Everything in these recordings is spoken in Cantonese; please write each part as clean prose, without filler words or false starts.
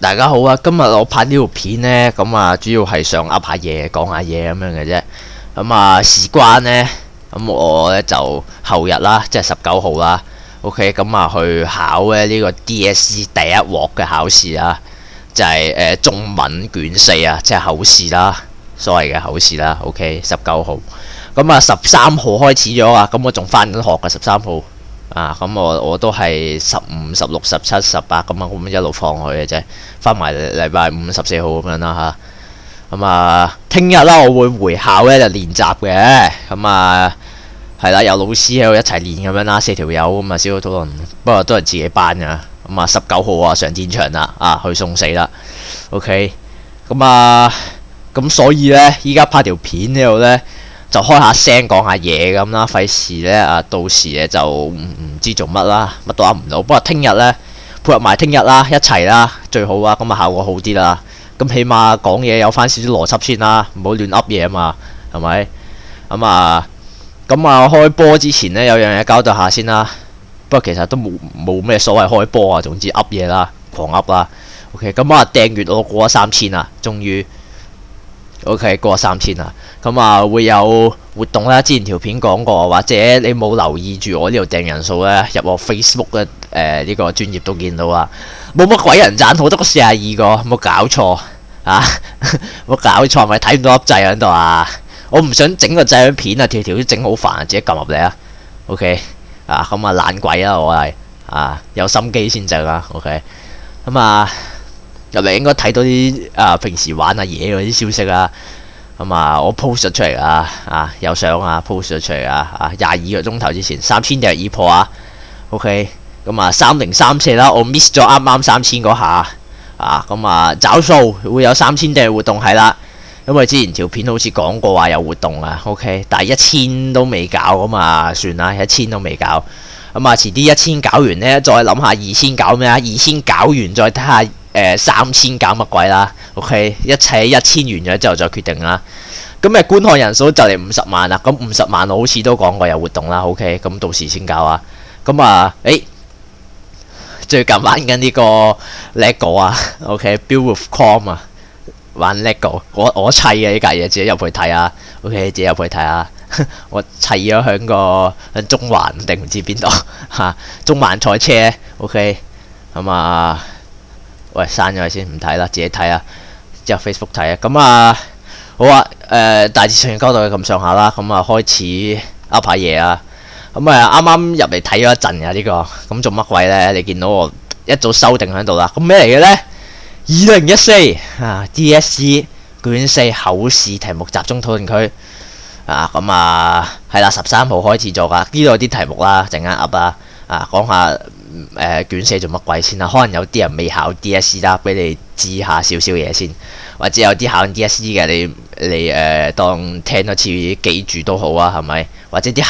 大家好啊！今日我拍呢條片呢，咁啊主要係想噏下嘢，講下嘢咁樣嘅啫。咁啊事關呢，咁我呢就後日啦，即係19號啦。OK，咁啊去考咧呢個 DSE 第一鑊嘅考試啦，就係中文卷4啊，即係口試啦，所謂嘅口試啦。OK，19號。咁啊13號開始咗啊，咁我仲翻緊學嘅13號。咁我都係15、16、17、18咁啊，咁一路放佢嘅啫，翻埋禮拜5、14號咁樣啦嚇。咁啊，聽日啦，我會回校咧就練習嘅。咁啊，係啦，有老師喺度一齊練咁樣啦，4條友咁啊，小組討論，不過都係自己班㗎。咁啊，19號啊上戰場啦，去送死啦。OK，咁啊，咁所以咧，依家拍條片呢度咧。就開下聲講下嘢咁啦，費事咧到時咧就唔知做乜啦，乜都噏唔到。不過聽日咧配合埋聽日啦，一齊啦最好啊，咁啊效果好啲啦。咁起碼講嘢有翻少少邏輯先啦，唔好亂噏嘢啊嘛，係咪？咁啊開波之前呢，有樣嘢交代下先啦。不過其實都冇咩所謂開波啊，總之噏嘢啦，狂噏啦。OK， 咁啊訂閱我過咗3000啦，終於。OK， 過3000啦，咁啊會有活動啦。之前條片講過，或者你冇留意住我呢度訂人數咧，入我 Facebook 嘅呢個專頁都見到啊，冇乜鬼人讚好，得個42個，冇搞錯啊！冇搞錯，咪睇唔到粒掣喺度啊！我唔想整個掣片啊，條條都整好煩，自己撳入嚟啊。OK，咁啊懶鬼啦，我係有心機先整啊。OK，咁啊。入嚟應該睇到啲平時玩下嘢嗰啲消息啊，咁我 post 咗出嚟有相post 咗出嚟22個鐘頭之前3000定係已破啊 ，OK， 咁3034啦，我 miss 咗啱啱3000嗰下找數會有3000定係活動係啦，因為之前條片好似講過話有活動啊 ，OK， 但係1000都未搞咁算啦，1000都未搞，遲啲1000搞完呢，再諗下2000搞咩啊？2000搞完再睇下。3000搞乜鬼啦 ？OK， 一切1000完咗之後再決定啦。咁觀看人數就嚟50萬啦。咁50萬我好似都講過有活動啦。OK， 咁到時先搞啊。咁最近玩緊呢個 LEGO 啊。OK，Build with Com 啊，玩 LEGO。我砌嘅呢架嘢，自己入去睇啊。OK， 自己入去睇啊。我砌咗響中環定唔知邊度中環賽車。OK， 喂，刪咗佢先，唔睇啦，自己睇啊，之後 Facebook 睇啊。好啊，大致上交代咁上下啦。開始噏下嘢啊。啱啱入嚟睇咗一陣啊，呢個咁做乜鬼呢？你見到我一早收定喺度啦。咁咩嚟嘅呢？2014DSE 卷4口試題目集中討論區係啦，13號開始做噶。呢度有啲題目啦，陣間噏啊，講下。卷4做乜鬼先啦？可能有啲人未考 DSE 啦，俾你知下少少嘢先，或者有啲考 DSE 嘅，你當聽多次記住都好啊，係咪？或者啲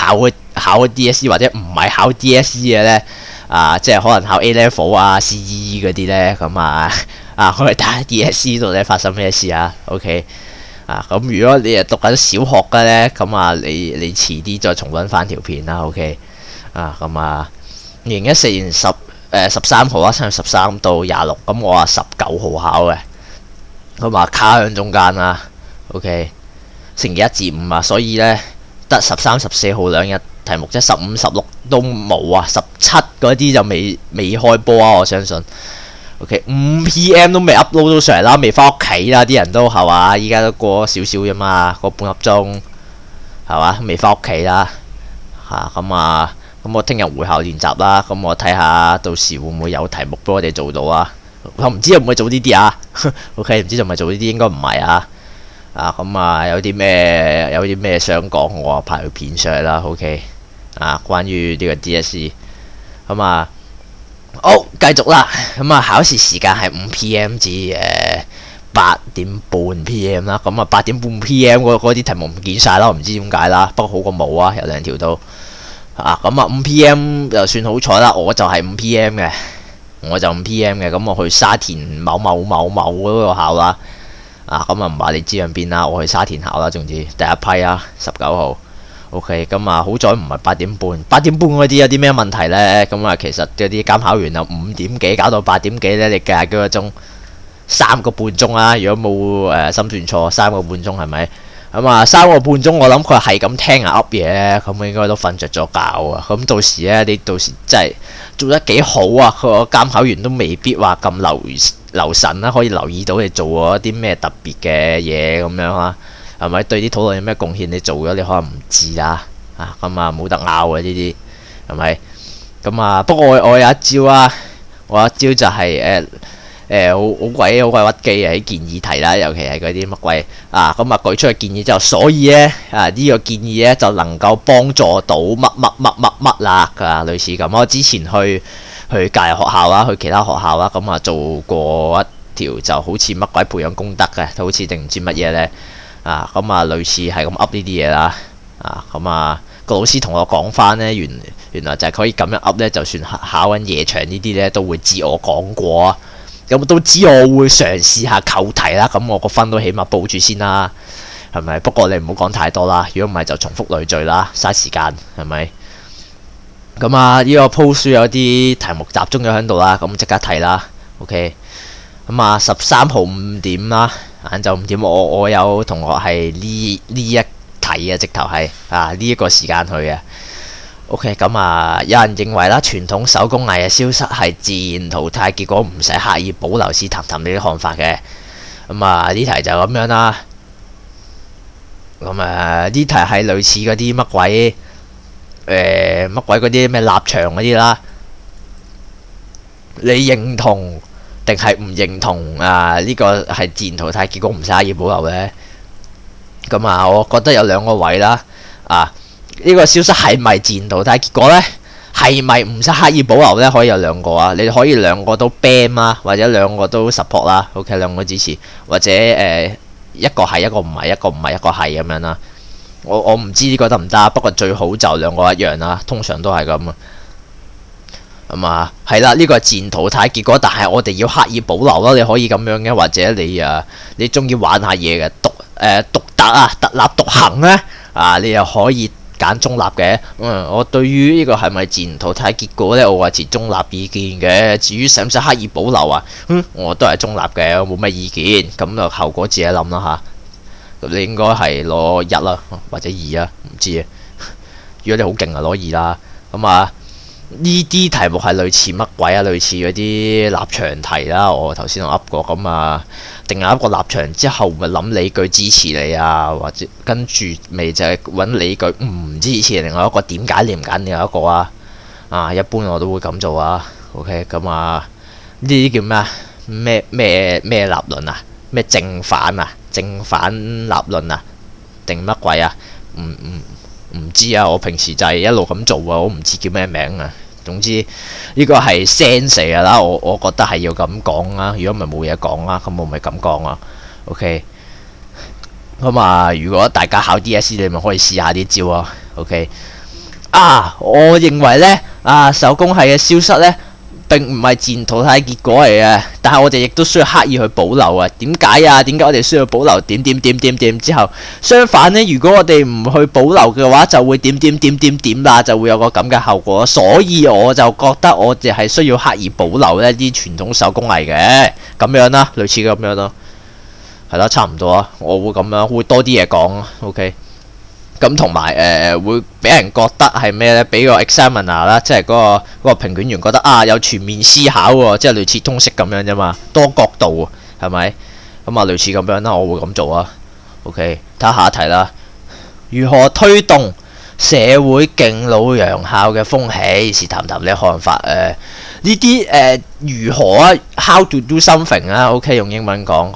考 DSE 或者唔係考 DSE 嘅呢，即係可能考 A level CE 嗰啲呢。我哋睇下 DSE 度呢發生咩事啊 ？OK，咁如果你係讀緊小學嘅呢，你遲啲再重溫翻條片啦。OK， 2014年13號3月13到26，咁我話19號考嘅，卡喺中間啦。OK， 星期1至5所以呢，得13、14號2日題目，即係15、16都冇啊，17嗰啲就未開波啊，我相信。OK， 5 PM 都未 upload 到上嚟啦，未翻屋企啦，啲人都係嘛，依家都過少少啫嘛，個半粒鐘係嘛，未翻屋企啦咁我聽日回校練習啦，咁我睇下到時會唔會有題目俾我哋做到啊？我唔知會唔會做呢啲啊？OK， 唔知做咪做呢啲，應該唔係啊。有啲咩想講，我拍條片上嚟啦。OK，關於呢個 DSE，好繼續啦。考試時間係5 PM 至8點半 PM 啦。8點半 PM 嗰啲題目唔見晒啦，我唔知點解啦。不過好過冇啊，有2條都。5 PM 就算好彩啦，我就係5 PM 嘅，咁我去沙田某嗰度考啦，唔話你知喺邊啦，我去沙田考啦，總之第一批啊，19號 ，OK， 好在唔係8點半嗰啲有啲咩問題呢？其實嗰啲監考員由5點幾搞到8點幾呢，你計下幾個鐘3個半鐘啦。如果冇心算錯，3個半鐘係咪？咁啊3個半鐘，我諗佢係咁聽人噏嘢，咁應該都瞓着咗覺啊。咁到時咧，你到時真係做得幾好啊！個監考員都未必話咁留神啦，可以留意到你做咗啲咩特別嘅嘢咁樣啦，係咪？對啲討論有咩貢獻？你做咗你可能唔知啦，咁啊冇得拗嘅呢啲，係咪？咁啊不過我有一招啊，我有一招就係好鬼屈機啊！啲建議題啦，尤其係嗰啲乜鬼咁啊舉出嘅建議之後，所以咧呢個建議咧就能夠幫助到乜啦，類似咁。我之前去隔離學校啦，去其他學校啦，咁啊做過一條就好似乜鬼培養功德嘅，好似定唔知乜嘢咧咁啊類似係咁噏呢啲嘢啦咁啊個老師同我講翻咧，原來就係可以咁樣噏咧，就算考緊夜場呢啲咧都會知我講過啊。咁都知我會嘗試下扣題啦，咁我個分都起碼報住先啦，係咪？不過你唔好講太多啦，如果唔係就重複累贅啦，嘥時間，係咪？咁啊，呢個 post 有啲題目集中咗喺度啦，咁即刻睇啦 ，OK。咁啊，13號5點啦，晏晝5點，我有同學係呢一題啊，直頭係呢一個時間去嘅。OK，咁啊，有人認為啦，傳統手工藝嘅消失係自然淘汰，結果唔使刻意保留，試談談你啲看法嘅。咁啊，呢題就咁樣啦。咁呢題係類似嗰啲乜鬼嗰啲咩立場嗰啲啦。你認同定係唔認同呢個係自然淘汰，結果唔使刻意保留呢？咁啊，我覺得有兩個位啦。呢個消失係咪自然淘汰？結果呢，係咪唔使刻意保留呢？可以有兩個啊，你可以兩個都 ban 啦，或者兩個都 support 啦。OK， 兩個支持，或者一個係一個唔係，一個唔係一個係咁樣啦。我唔知呢個得唔得，不過最好就兩個一樣啦，通常都係咁啊。咁啊，係啦，呢個係自然淘汰結果，但係我哋要刻意保留咯。你可以咁樣嘅，或者你中意玩下嘢嘅，獨特立獨行呢，你又可以揀中立嘅。我對於呢個係咪自然淘汰結果呢，我係持中立意見嘅。至於使唔使刻意保留我都係中立嘅，我冇咩意見。咁就後果自己諗啦嚇。你應該係攞1啦，或者2啊，唔知啊。如果你好勁攞2啦。咁呢啲題目係類似乜鬼啊？類似嗰啲立場題啦。我頭先我噏過咁定有一個立場之後，咪諗理據支持你或者跟住咪就係揾理據唔支持另外一個，點解你唔揀另外一個一般我都會咁做OK， 咁呢啲叫咩立論咩正反正反立論定乜鬼唔知我平時就係一路咁做我唔知叫咩名總之呢個係 sense 嚟㗎啦，我覺得係要咁講啦。如果唔係冇嘢講咁我咪咁講OK， 咁如果大家考 DSE 你咪可以試下啲招OK。我認為呢，手工藝嘅消失呢，並唔係自然淘汰結果嚟嘅，但係我哋亦都需要刻意去保留點解點解我哋需要保留點之後，相反呢，如果我哋唔去保留嘅話，就會點啦，就會有個咁嘅後果。所以我就覺得我哋係需要刻意保留一啲傳統手工藝嘅咁樣啦，類似咁樣咯，係啦，差唔多我會咁樣，會多啲嘢講OK。咁同埋會俾人覺得係咩呢？俾個 examiner 啦，即係嗰個評卷員覺得有全面思考喎，即係類似通識咁樣啫嘛，多角度係咪？咁類似咁樣啦，我會咁做OK， 睇下一題啦。如何推動社會敬老養校嘅風氣？是談談你看法呢啲如何how to do something OK， 用英文講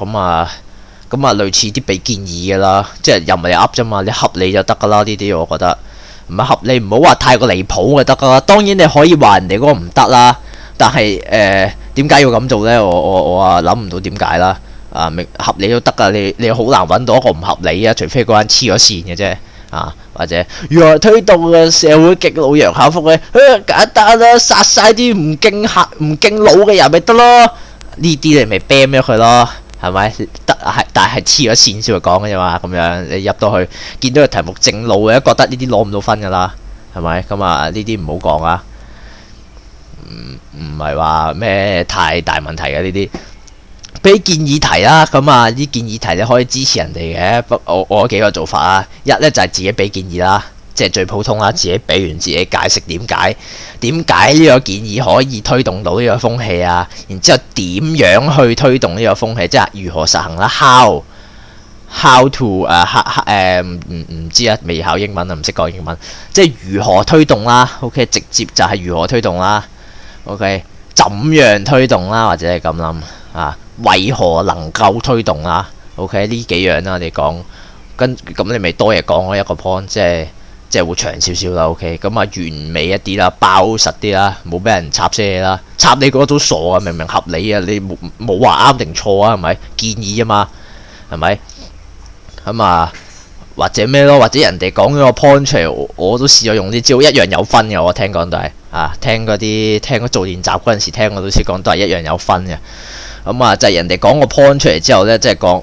咁類似啲俾建議嘅啦，即係又唔係噏啫嘛，你合理就得噶啦。呢啲我覺得唔係合理，唔好話太過離譜就得噶啦。當然你可以話人哋嗰個唔得啦，但係點解要咁做呢？我諗唔到點解啦。合理都得噶，你好難揾到一個唔合理除非嗰人黐咗線嘅啫或者如何推動嘅社會敬老養校風氣？簡單啦，殺晒啲唔敬老嘅人咪得咯。呢啲你咪 ban 咗佢咯。係咪得但係黐咗線先會講嘅啫嘛，咁樣你入到去見到個題目正路嘅，覺得呢啲攞唔到分㗎啦，係咪？咁呢啲唔好講唔係話咩太大問題嘅呢啲。俾建議題啦，咁啊啲建議題你可以支持人哋嘅，我有幾個做法啦。一咧就係自己俾建議啦，即係最普通啦，自己俾完自己解釋點解呢個建議可以推動到呢個風氣啊，然之後點樣去推動呢個風氣，即係如何實行啦，how to 唔知啊，未考英文啊，唔識講英文，即係如何推動啦，OK， 直接就係如何推動啦，OK， 怎樣推動啦，或者係咁諗啊，為何能夠推動啦，OK， 呢幾樣啦，你講咁你咪多嘢講咯，一個 point 即係會長少少啦，OK， 咁啊完美一啲啦，包實啲啦，冇俾人插些嘢啦，插你嗰都傻啊，明明合理啊，你冇話啱定錯啊，係咪建議啊嘛，係咪？咁啊或者咩咯，或者人哋講咗個 point 出嚟，我都試咗用啲招，一樣有分嘅，我聽講都係聽嗰做練習嗰陣時聽我老師講都係一樣有分嘅。咁啊就係人哋講個 point 出嚟之後咧，即係講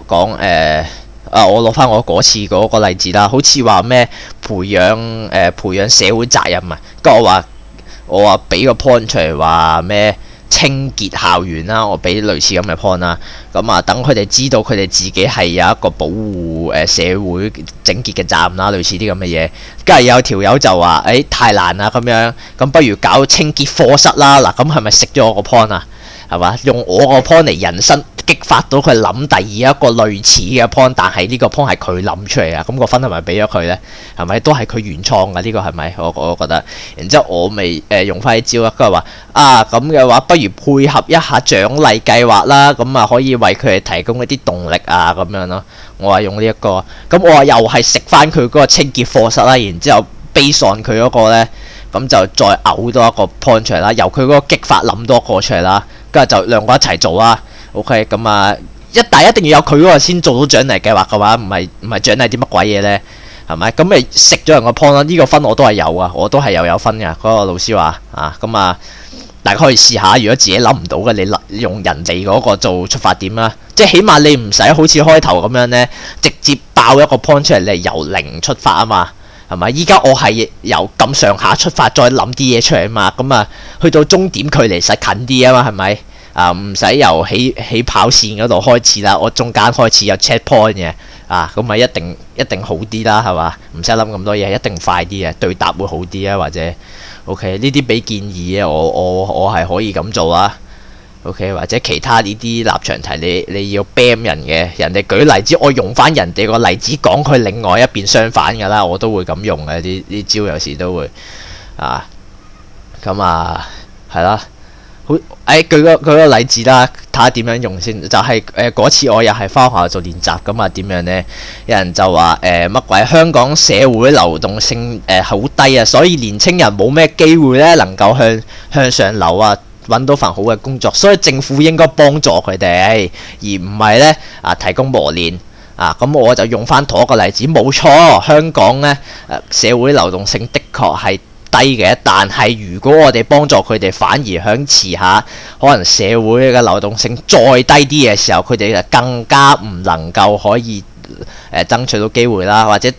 我攞翻我嗰次嗰個例子啦，好似話咩培養社會責任啊，跟住我話俾個 point 出嚟話咩清潔校園啦，我俾類似咁嘅 point 啦，咁啊等佢哋知道佢哋自己係有一個保護社會整潔嘅責任啦，類似啲咁嘅嘢。跟住有條友就話太難啦咁樣，咁不如搞清潔課室啦，嗱咁係咪食咗我個 point 啊？係嘛？用我個 point 嚟引申激發到佢諗第二一個類似嘅 point， 但係呢個 point 係佢諗出嚟啊！咁個分係咪俾咗佢呢？係咪都係佢原創㗎？呢個係咪？我覺得。然之後我咪用翻啲招啦，跟住話咁嘅話，不如配合一下獎勵計劃啦，咁啊可以為佢哋提供一啲動力啊咁樣咯。我話用呢一個，咁我話又係食翻佢嗰個清潔課室啦，然之後 base on佢嗰個呢，咁就再嘔多一個 point 出嚟啦，由佢嗰個激發諗多個出嚟啦。跟住就兩個一齊做啦 ，OK， 咁啊但係一定要有佢嗰個先做到獎勵計劃嘅話，唔係獎勵啲乜鬼嘢呢？係咪？咁咪食咗人個 point 啦，呢個分我都係有啊，我都係有分嘅。嗰個老師話咁大家可以試下，如果自己諗唔到嘅，你用人哋嗰個做出發點啦，即係起碼你唔使好似開頭咁樣呢，直接爆一個 point 出嚟，你由零出發啊嘛。係咪？依家我係由咁上下出發，再諗啲嘢出嚟啊嘛。咁啊，去到終點距離實近啲啊嘛，係咪？唔使由起跑線嗰度開始啦，我中間開始有 check point 嘅咁咪一定好啲啦，係嘛？唔使諗咁多嘢，一定快啲嘅，對答會好啲啊，或者 OK 呢啲俾建議嘅，我係可以咁做啦。OK， 或者其他呢啲立場題，你要 bam 人嘅，人哋舉例子，我用翻人哋個例子講佢另外一邊相反㗎啦，我都會咁用嘅，啲招有時都會咁係啦。好舉個例子啦，睇下點樣用先。就係嗰次我又係翻學校做練習，咁點樣呢？有人就話乜鬼香港社會流動性好低啊，所以年青人冇咩機會呢能夠向上流啊，揾到份好嘅工作，所以政府應該幫助佢哋，而唔係呢提供磨練咁我就用翻同一個例子，冇錯，香港呢社會流動性的確係低嘅，但係如果我哋幫助佢哋，反而響遲下可能社會嘅流動性再低啲嘅時候，佢哋就更加唔能夠可以爭取到機會啦，或者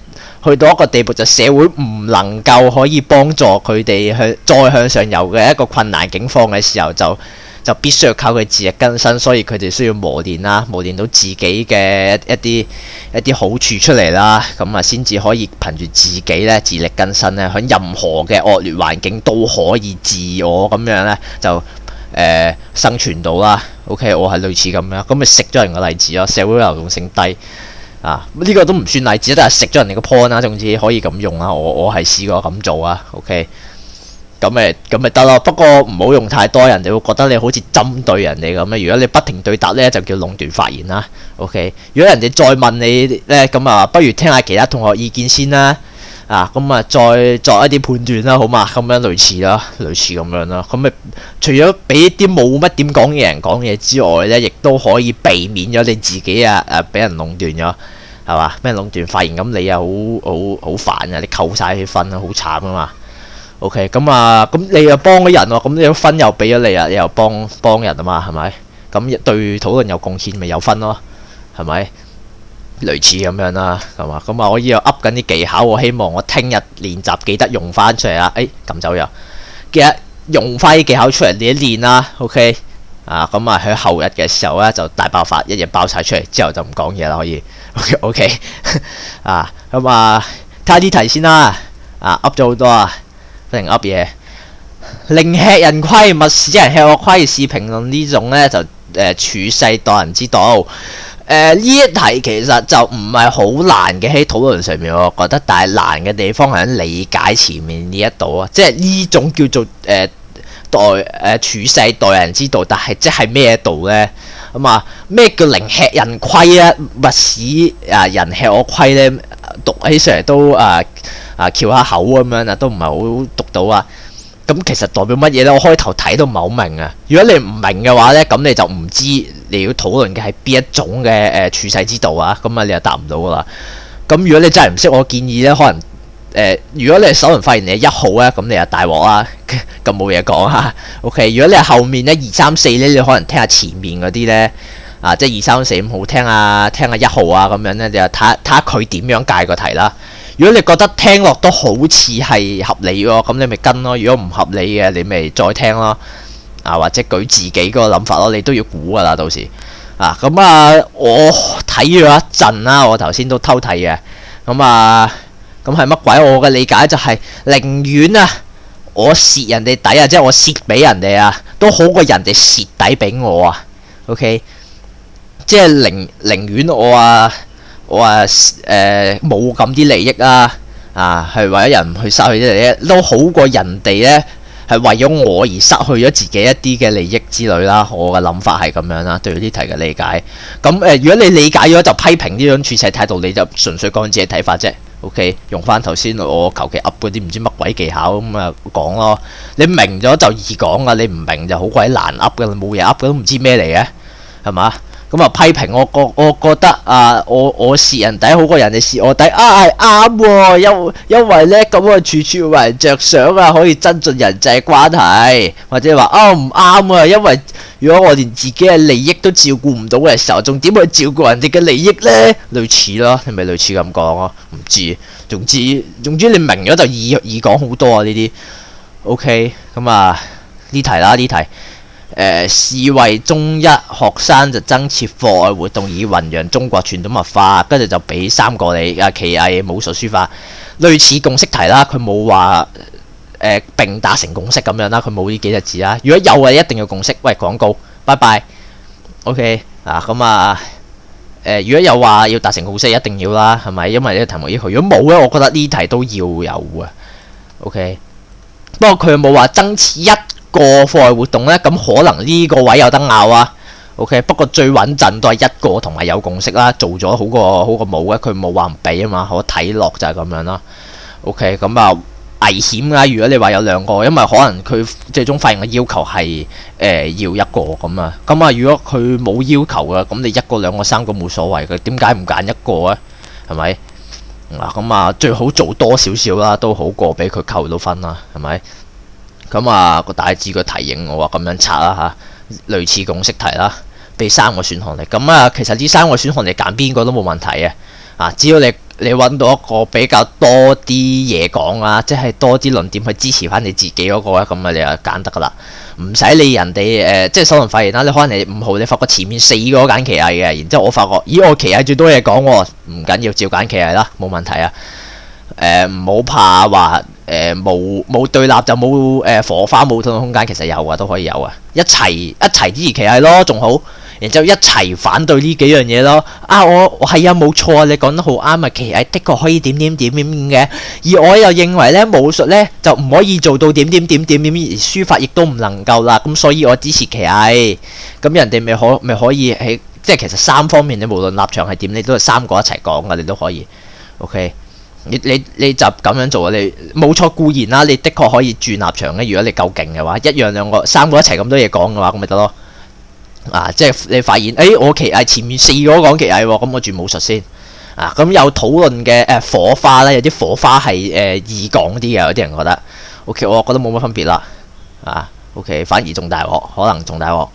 去到一個地步就社會唔能夠可以幫助佢哋再向上游嘅一個困難境況嘅時候，就必須要靠佢自力更生，所以佢哋需要磨練啦，磨練到自己嘅一啲好處出嚟啦，咁先至可以憑住自己咧自力更生咧，喺任何嘅惡劣環境都可以自我咁樣咧就生存到啦。OK， 我係類似咁樣，咁咪食咗人個例子咯，社會流動性低呢個都唔算例子，但係食咗人哋個 point 啦，總之可以咁用啦。我係試過咁做啊。OK。咁咪得咯，不過唔好用太多，人哋會覺得你好似針對人哋咁樣。如果你不停對答呢，就叫壟斷發言啦。OK， 如果人哋再問你呢，咁不如聽下其他同學意見先啦。咁再作一啲判斷啦，好嘛？咁樣類似咁樣啦。咁咪除咗俾啲冇乜點講嘅人講嘢之外呢，亦都可以避免咗你自己俾人壟斷咗，係嘛？俾人壟斷發言，咁你又好煩啊！你扣晒啲分啊，好慘啊嘛〜OK， 咁你又幫咗人喎，咁你分又俾咗你啊，你又幫人啊嘛，係咪？咁對討論有貢獻，咪有分咯，係咪？類似咁樣啦，係嘛？咁我依度噏緊啲技巧，我希望我聽日練習記得用翻出嚟啦。撳走咗，記得用翻啲技巧出嚟練一練啦。OK，咁啊喺後日嘅時候咧就大爆發，一嘢爆晒出嚟，之後就唔講嘢啦，可以。OK 咁啊睇下啲題先啦。噏咗好多啊，不停噏嘢。寧吃人虧，勿使人吃我虧，是評論呢種咧就處世待人之道。呢一題其實就唔係好難嘅喺討論上面，我覺得，但係難嘅地方係喺理解前面呢一度啊，即係呢種叫做處世待人之道，但係即係咩道呢？咩叫寧吃人虧啊？勿使人吃我虧呢？讀起上嚟都翹下口咁樣啊，都唔係好讀到啊。咁其實代表乜嘢呢？我開頭睇都唔係好明啊。如果你唔明嘅話呢，咁你就唔知你要討論嘅係邊一種嘅處世之道啊。咁你就答唔到噶啦。咁如果你真係唔識，我建議呢，可能如果你係首輪發言你係1號呢，咁你就大鑊啦。咁冇嘢講啊。OK， 如果你係後面呢2、3、4呢，你可能聽下前面嗰啲呢，即係2、3、4、5號聽下1號啊咁樣呢，你就睇下佢點樣解個題啦。如果你覺得聽落都好似係合理喎，咁你咪跟咯。如果唔合理嘅，你咪再聽咯。或者舉自己嗰個諗法咯，你都要估噶啦，到時。我睇咗一陣啦，我頭先都偷睇嘅。咁係乜鬼？我嘅理解就係寧願我蝕人哋底即係我蝕俾人哋都好過人哋蝕底俾我啊。OK， 即係寧願我冇咁啲利益係為咗人去失去啲利益，都好過人哋呢係為咗我而失去咗自己一啲嘅利益之類啦。我嘅諗法係咁樣啦，對呢題嘅理解。咁如果你理解咗就批評呢種處世態度，你就純粹講自己睇法啫。OK， 用翻頭先我求其噏嗰啲唔知乜鬼技巧咁講咯。你明咗就易講噶，你唔明就好鬼難噏噶，冇嘢噏都唔知咩嚟嘅，係嘛？咁批評我覺得我蝕人底好過人哋蝕我底係啱喎，因為咧咁處處為人着想可以增進人際關係，或者話唔啱因為如果我連自己嘅利益都照顧唔到嘅時候，仲點去照顧人哋嘅利益呢？類似咯，你咪類似咁講咯，唔知，總之你明咗就易講好多呢啲。OK， 咁呢題啦呢題。視為中一學生就增設課外活動以弘揚中國傳統文化，跟住就俾3個你棋藝、武術、書法，類似共識題啦。佢冇話並達成共識咁樣啦，佢冇呢幾隻字啦。如果有嘅一定要共識。喂，廣告，拜拜。OK 如果有話要達成共識，一定要啦，係咪？因為呢個題目要求。如果冇咧，我覺得呢題都要有啊。OK， 不過佢冇話增設一個課外活動呢，咁可能呢個位有得拗啊。OK， 不過最穩陣都係一個同埋有共識啦，做咗好過冇嘅。佢冇話唔俾啊嘛，我睇落就係咁樣啦。OK， 咁危險啊！如果你話有2個，因為可能佢最終發現嘅要求係要1個咁啊。如果佢冇要求嘅，咁你1個、2個、3個冇所謂嘅，點解唔揀1個啊？係咪？最好做多少少啦，都好過俾佢扣到分啦，係咪？個大致個題型我話咁樣拆啦類似共識題啦，俾3個選項你。其實呢3個選項你揀邊個都冇問題嘅。只要你揾到一個比較多啲嘢講啦，即係多啲論點去支持翻你自己嗰個咧，咁你就揀得噶啦，唔使理人哋即係首輪發言啦。你可能你5號你發覺前面4個揀棋藝嘅，然之後我發覺咦我棋藝最多嘢講喎，唔緊要，照揀棋藝啦，冇問題啊。唔好怕話冇對立就冇火花冇討論空間，其實有啊，都可以有啊，一齊支持棋藝咯，仲好。然之後一齊反對呢幾樣嘢咯。我係冇錯啊，你講得好啱啊，棋藝的確可以點嘅，而我又認為呢武術呢就唔可以做到點，而書法亦都唔能夠啦。咁所以我支持棋藝。咁人哋咪可以喺即係其實3方面你無論立場係點，你都係3個一齊講噶，你都可以。OK。你就咁樣做啊！你冇錯固然啦，你的確可以轉立場嘅。如果你夠勁嘅話，一樣2個3個一齊咁多嘢講嘅話，咁咪得咯。即係你發現我棋藝前面4個講棋藝喎，咁我轉武術先。咁有討論嘅火花啦，有啲火花係易講啲嘅，有啲人覺得。OK， 我覺得冇乜分別啦。OK， 反而仲大鑊，可能仲大鑊。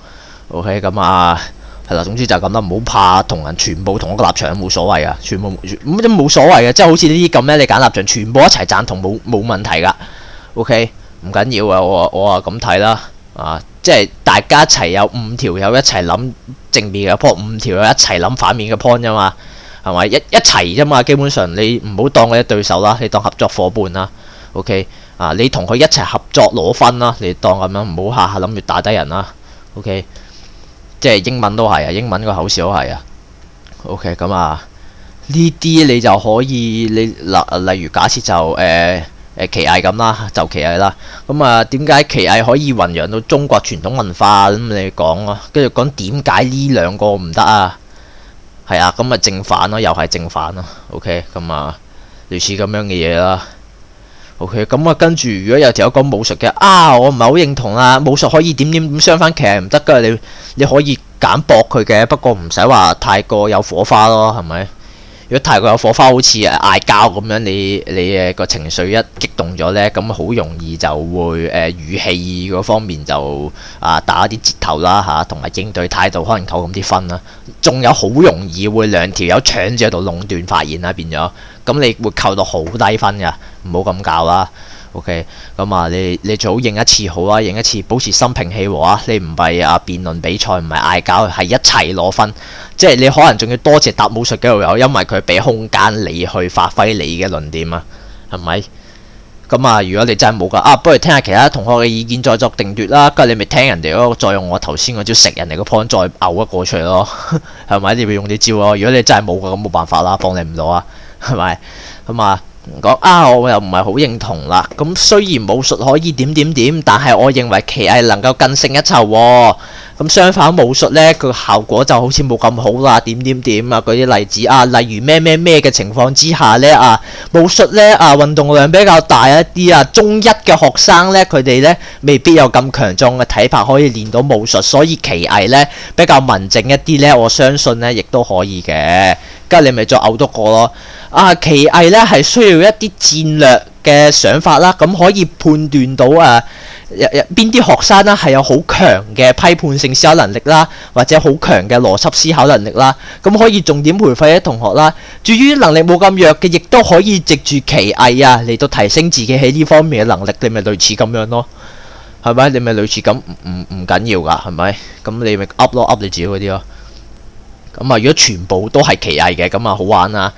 OK， 係啦，總之就係咁啦，唔好怕同人全部同一個立場，冇所謂啊，全部咁都冇所謂嘅，即係好似呢啲咁咧，你揀立場全部一齊贊同冇問題噶。OK， 唔緊要啊，我咁睇啦。即係大家一齊有5條友一齊諗正面嘅 point， 5條友一齊諗反面嘅 point 啫嘛，係咪一齊啫嘛？基本上你唔好當佢啲對手啦，你當合作伙伴啦。OK 你同佢一齊合作攞分啦，你當咁樣，唔好下下諗住打低人啦。OK， 即係英文都係啊，英文個口試都係啊。OK， 咁呢啲你就可以例如假設就奇藝咁啦，就奇藝啦。咁點解奇藝可以弘揚到中國傳統文化？咁你講啊，跟住講點解呢兩個唔得啊？係啊，咁正反咯，又係正反咯。OK， 咁類似咁樣嘅嘢啦。OK， 咁跟住如果有條友講武術嘅，我唔係好認同啦，武術可以點相反，其實唔得㗎。你可以揀駁佢嘅，不過唔使話太過有火花咯，係咪？如果太過有火花，好似嗌交咁樣，你個情緒一激動咗呢，咁好容易就會語氣嗰方面就打啲折頭啦嚇，同埋應對態度可能扣咁啲分啦。仲有好容易會兩條友搶住喺度壟斷發言啦，變咗咁你會扣到好低分㗎，唔好咁搞啦。OK， 咁你最好認一次好啦，認一次保持心平氣和啊！你唔係辯論比賽，唔係嗌交，係一齊攞分。即係你可能仲要多謝答武術嘅條友，因為佢俾空間你去發揮你嘅論點啊，係咪？咁如果你真係冇㗎，不如聽下其他同學嘅意見再作定奪啦。跟住你咪聽人哋嗰個，再用我頭先嗰招食人哋個 point 再嘔一個出嚟咯，係咪？你咪用啲招咯。如果你真係冇㗎，咁冇辦法啦，幫你唔到啊，係咪？咁講我又唔係好認同啦。咁雖然武術可以點，但係我認為奇藝能夠更勝一籌喎。咁相反武術呢個效果就好似冇咁好啦。點嗰啲例子例如咩嘅情況之下呢武術呢運動量比較大一啲中一嘅學生呢，佢哋呢未必有咁強壯嘅體魄可以練到武術，所以奇藝呢比較文靜一啲呢，我相信呢亦都可以嘅。跟住你咪再嘔多個咯。奇藝呢係需要一啲戰略嘅想法啦，咁可以判斷到邊啲學生啦係有好強嘅批判性思考能力啦，或者好強嘅邏輯思考能力啦，咁可以重點培訓啲同學啦。至於能力冇咁弱嘅，亦都可以藉住奇藝嚟到提升自己喺呢方面嘅能力，你咪類似咁樣咯，係咪？你咪類似咁唔緊要㗎，係咪？咁你咪噏你自己嗰啲咯。咁如果全部都係奇藝嘅，咁好玩啊。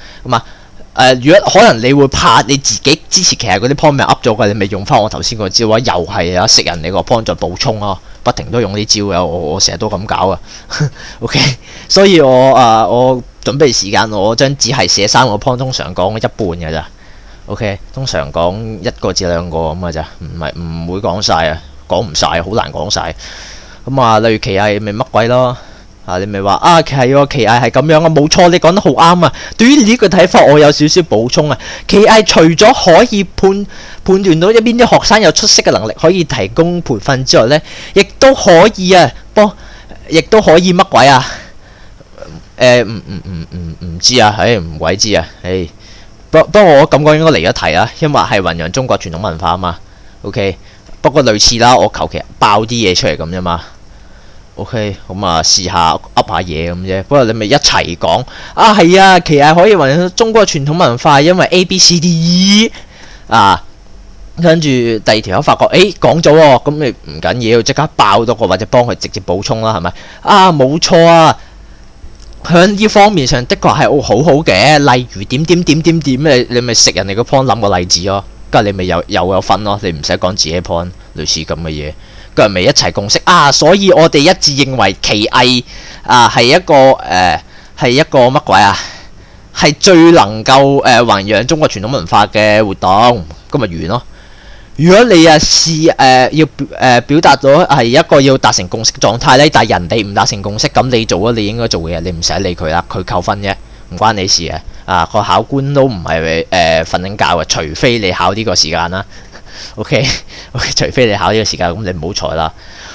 如果可能你會怕你自己支持奇藝嗰啲 point 咪噏咗嘅，你咪用翻我頭先個招又係食人哋個 point 再補充咯，不停都用啲招嘅，我成日都咁搞啊。OK， 所以我準備時間我張紙係寫3個 point， 通常講一半嘅咋。OK， 通常講1個至2個咁嘅咋，唔會講晒啊，講唔晒，好難講晒。例如奇藝咪乜鬼咯。你咪話奇藝係咁樣啊，冇錯，你講得好啱啊。對於呢個睇法，我有少少補充啊。奇藝除咗可以判斷到一邊啲學生有出色嘅能力，可以提供培訓之外呢，亦都可以乜鬼啊？唔知啊，唔鬼知啊，不過我感覺應該離咗題啊，因為係弘揚中國傳統文化啊嘛。OK， 不過類似啦，我求其爆啲嘢出嚟咁啫嘛。OK， 咁試下噏下嘢咁啫。不過你咪一齊講係啊，奇藝可以弘揚中國傳統文化，因為 ABCDE 跟住第二條友發覺講咗喎，咁你唔緊要，即刻爆多個或者幫佢直接補充啦，係咪？冇錯啊，響呢方面上的確係好好嘅。例如點，你咪食人哋個 point 諗個例子咯，跟住你咪又有分咯，你唔使講自己 point， 類似咁嘅嘢。佢咪一齊共識所以我哋一致認為奇藝係一個乜鬼係最能夠弘揚中國傳統文化嘅活動，咁咪完咯。如果你要表達到係一個要達成共識狀態呢，但係人哋唔達成共識，咁你做咗你應該做嘅嘢，你唔使理佢啦，佢扣分啫，唔關你事嘅。個考官都唔係瞓緊覺嘅，除非你考呢個時間啦。OK， 除非你考呢個時間，咁你唔好彩啦。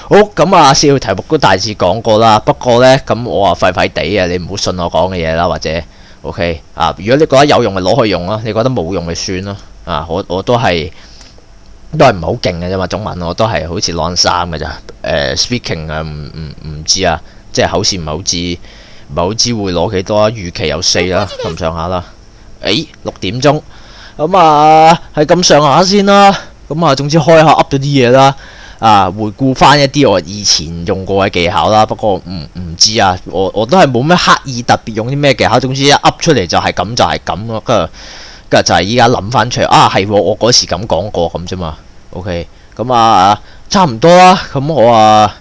好，咁4條題目都大致講過啦。不過呢，咁我廢地嘅，你唔好信我講嘅嘢啦，或者 OK 如果你覺得有用，咪攞去用咯；你覺得冇用，咪算咯。我都係唔係好勁嘅啫嘛，中文我都係好似攞3嘅咋。speaking 唔知啊，即係口試唔係好知會攞幾多，預期有4啦，咁上下啦。6點鐘，咁係咁上下先啦。總之開下噏咗啲嘢啦。回顧翻一啲我以前用過嘅技巧啦。不過唔知啊，我都係冇咩刻意特別用啲咩技巧，總之一噏出嚟就係咁就係咁咯。跟住就係依家諗翻出嚟係我嗰時咁講過咁啫嘛。OK， 咁差唔多啦。咁我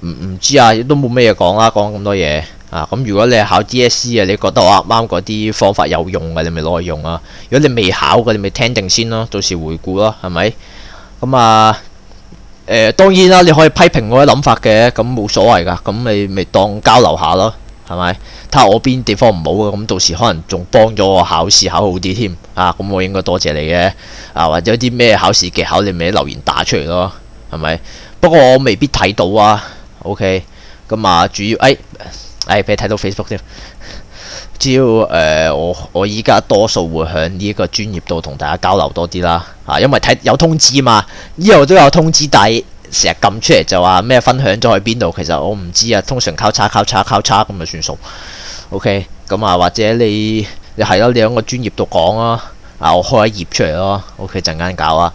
唔知啊，都冇咩嘢講啦，講咁多嘢。咁如果你係考 DSE 你覺得我啱啱嗰啲方法有用嘅，你咪攞去用啊。如果你未考嘅，你咪聽定先咯，到時回顧咯，係咪？咁當然啦，你可以批評我嘅諗法嘅，咁冇所謂㗎。咁你咪當交流下咯，係咪？睇下我邊地方唔好嘅，咁到時可能仲幫咗我考試考好啲添。咁我應該多謝你嘅。或者有啲咩考試技巧，你咪留言打出嚟咯，係咪？不過我未必睇到啊。OK，咁主要俾你睇到 Facebook 添。只要我依家多數會喺呢個專業度同大家交流多啲啦。因為有通知嘛，以後都有通知，但係成日撳出嚟就話咩分享咗去邊度，其實我唔知啊。通常交叉咁就算數。OK，咁或者你係咯，你喺個專業度講啊。我開一頁出嚟咯。OK， 陣間搞啊。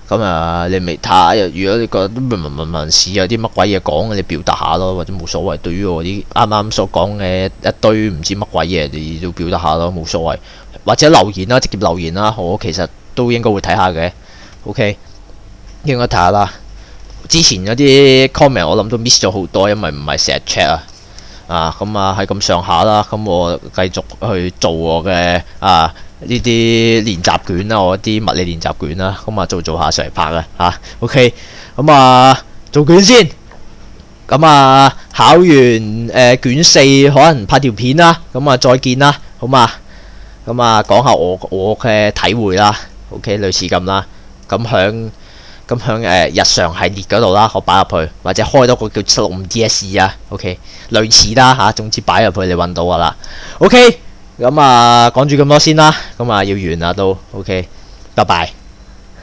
咁你咪睇下，如果你覺得文試有啲乜鬼嘢講，你表達下咯，或者冇所謂。對於我啲啱啱所講嘅一堆唔知乜鬼嘢，你都表達下咯，冇所謂。或者留言啦，直接留言啦，我其實都應該會睇下嘅。OK， 應該睇下啦。之前嗰啲 comment 我諗都 miss 咗好多，因為唔係成日 check 啊。係咁上下啦。咁我繼續去做我嘅呢啲練習卷啦，我啲物理練習卷啦，做下上嚟拍嘅OK，做卷先。考完卷4可能拍條片啦。再見啦，好嘛？講下我嘅體會啦。OK， 類似咁啦。咁響日常系列嗰度啦，我擺入去，或者開多個叫765 DSE 啊。OK， 類似啦總之擺入去你揾到噶啦。OK。講住咁多先啦，要完啦都 OK， 拜拜。